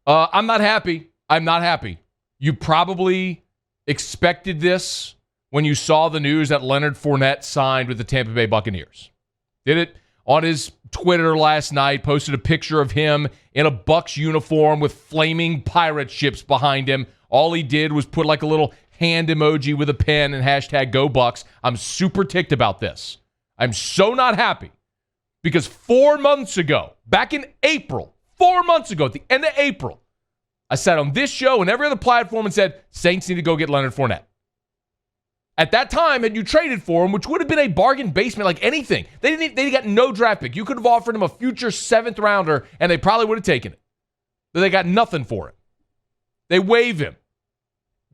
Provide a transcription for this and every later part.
I'm not happy. I'm not happy. You probably expected this when you saw the news that Leonard Fournette signed with the Tampa Bay Buccaneers. Did it on his Twitter last night, posted a picture of him in a Bucs uniform with flaming pirate ships behind him. All he did was put like a little hand emoji with a pen and hashtag Go Bucs. I'm super ticked about this. I'm so not happy because 4 months ago, back in April, 4 months ago, at the end of April, I sat on this show and every other platform and said, Saints need to go get Leonard Fournette. At that time, had you traded for him, which would have been a bargain basement like anything, they got no draft pick. You could have offered him a future 7th rounder, and they probably would have taken it. But they got nothing for him. They waive him.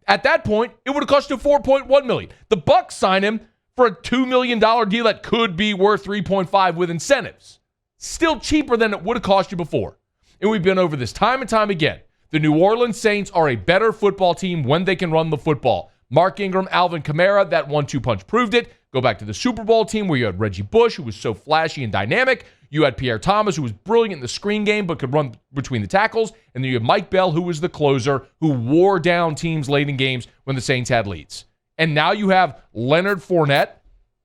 At that point, it would have cost you $4.1 million. The Bucs sign him for a $2 million deal that could be worth $3.5 with incentives. Still cheaper than it would have cost you before. And we've been over this time and time again. The New Orleans Saints are a better football team when they can run the football. Mark Ingram, Alvin Kamara, that 1-2 punch proved it. Go back to the Super Bowl team where you had Reggie Bush, who was so flashy and dynamic. You had Pierre Thomas, who was brilliant in the screen game but could run between the tackles. And then you have Mike Bell, who was the closer, who wore down teams late in games when the Saints had leads. And now you have Leonard Fournette,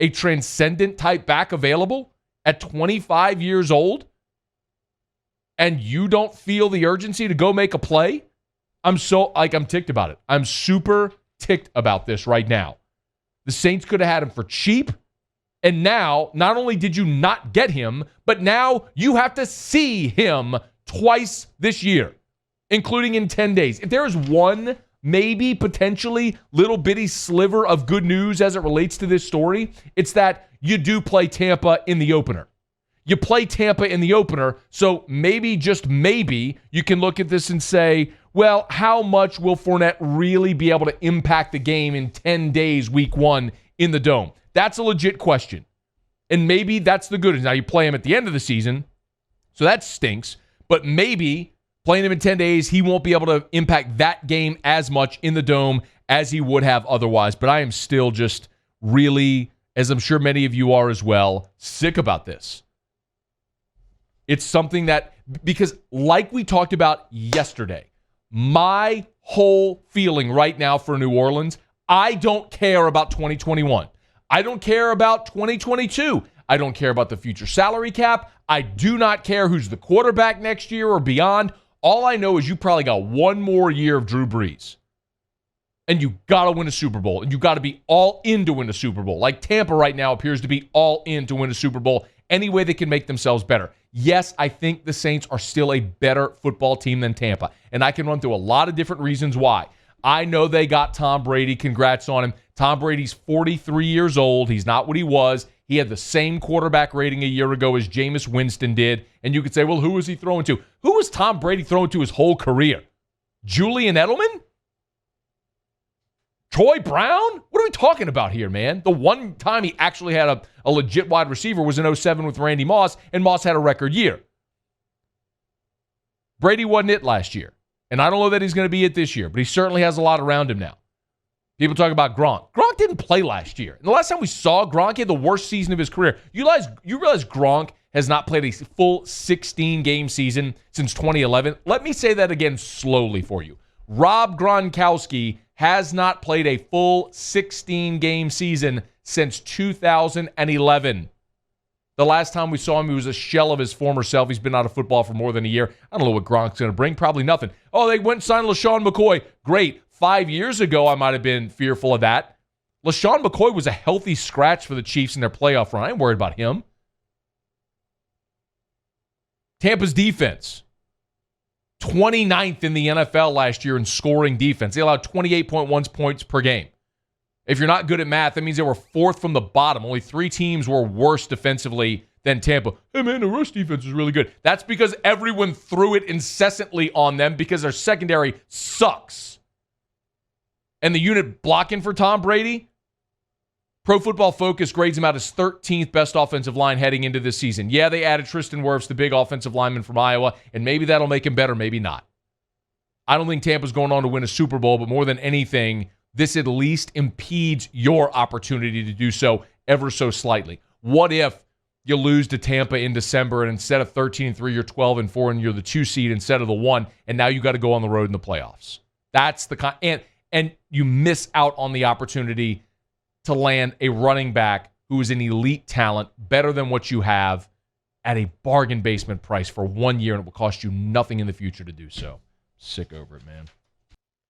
a transcendent type back available at 25 years old, and you don't feel the urgency to go make a play? I'm ticked about it. I'm super ticked about this right now. The Saints could have had him for cheap, and now not only did you not get him, but now you have to see him twice this year, including in 10 days. If there is one, maybe potentially little bitty sliver of good news as it relates to this story, it's that you do play Tampa in the opener. You play Tampa in the opener, so maybe, just maybe, you can look at this and say, well, how much will Fournette really be able to impact the game in 10 days, week 1, in the Dome? That's a legit question. And maybe that's the good news. Now, you play him at the end of the season, so that stinks. But maybe playing him in 10 days, he won't be able to impact that game as much in the Dome as he would have otherwise. But I am still just really, as I'm sure many of you are as well, sick about this. It's something that, because like we talked about yesterday, my whole feeling right now for New Orleans, I don't care about 2021. I don't care about 2022. I don't care about the future salary cap. I do not care who's the quarterback next year or beyond. All I know is you probably got one more year of Drew Brees. And you got to win a Super Bowl. And you got to be all in to win a Super Bowl. Like Tampa right now appears to be all in to win a Super Bowl any way they can make themselves better. Yes, I think the Saints are still a better football team than Tampa. And I can run through a lot of different reasons why. I know they got Tom Brady. Congrats on him. Tom Brady's 43 years old. He's not what he was. He had the same quarterback rating a year ago as Jameis Winston did. And you could say, well, who was he throwing to? Who was Tom Brady throwing to his whole career? Julian Edelman? Troy Brown? What are we talking about here, man? The one time he actually had a legit wide receiver was in 2007 with Randy Moss, and Moss had a record year. Brady wasn't it last year. And I don't know that he's going to be it this year, but he certainly has a lot around him now. People talk about Gronk. Gronk didn't play last year. And the last time we saw Gronk, he had the worst season of his career. You realize Gronk has not played a full 16-game season since 2011? Let me say that again slowly for you. Rob Gronkowski has not played a full 16-game season since 2011. The last time we saw him, he was a shell of his former self. He's been out of football for more than a year. I don't know what Gronk's going to bring. Probably nothing. Oh, they went and signed LaShawn McCoy. Great. 5 years ago, I might have been fearful of that. LaShawn McCoy was a healthy scratch for the Chiefs in their playoff run. I ain't worried about him. Tampa's defense, 29th in the NFL last year in scoring defense. They allowed 28.1 points per game. If you're not good at math, that means they were 4th from the bottom. Only 3 teams were worse defensively than Tampa. Hey, man, the rush defense is really good. That's because everyone threw it incessantly on them because their secondary sucks. And the unit blocking for Tom Brady, Pro Football Focus grades him out as 13th best offensive line heading into this season. Yeah, they added Tristan Wirfs, the big offensive lineman from Iowa, and maybe that'll make him better, maybe not. I don't think Tampa's going on to win a Super Bowl, but more than anything, this at least impedes your opportunity to do so ever so slightly. What if you lose to Tampa in December, and instead of 13-3, you're 12-4, and you're the 2 seed instead of the 1, and now you got to go on the road in the playoffs. That's the and you miss out on the opportunity to land a running back who is an elite talent, better than what you have, at a bargain basement price for 1 year, and it will cost you nothing in the future to do so. Sick over it, man.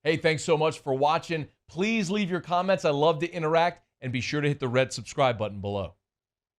Hey, thanks so much for watching. Please leave your comments. I love to interact, and be sure to hit the red subscribe button below.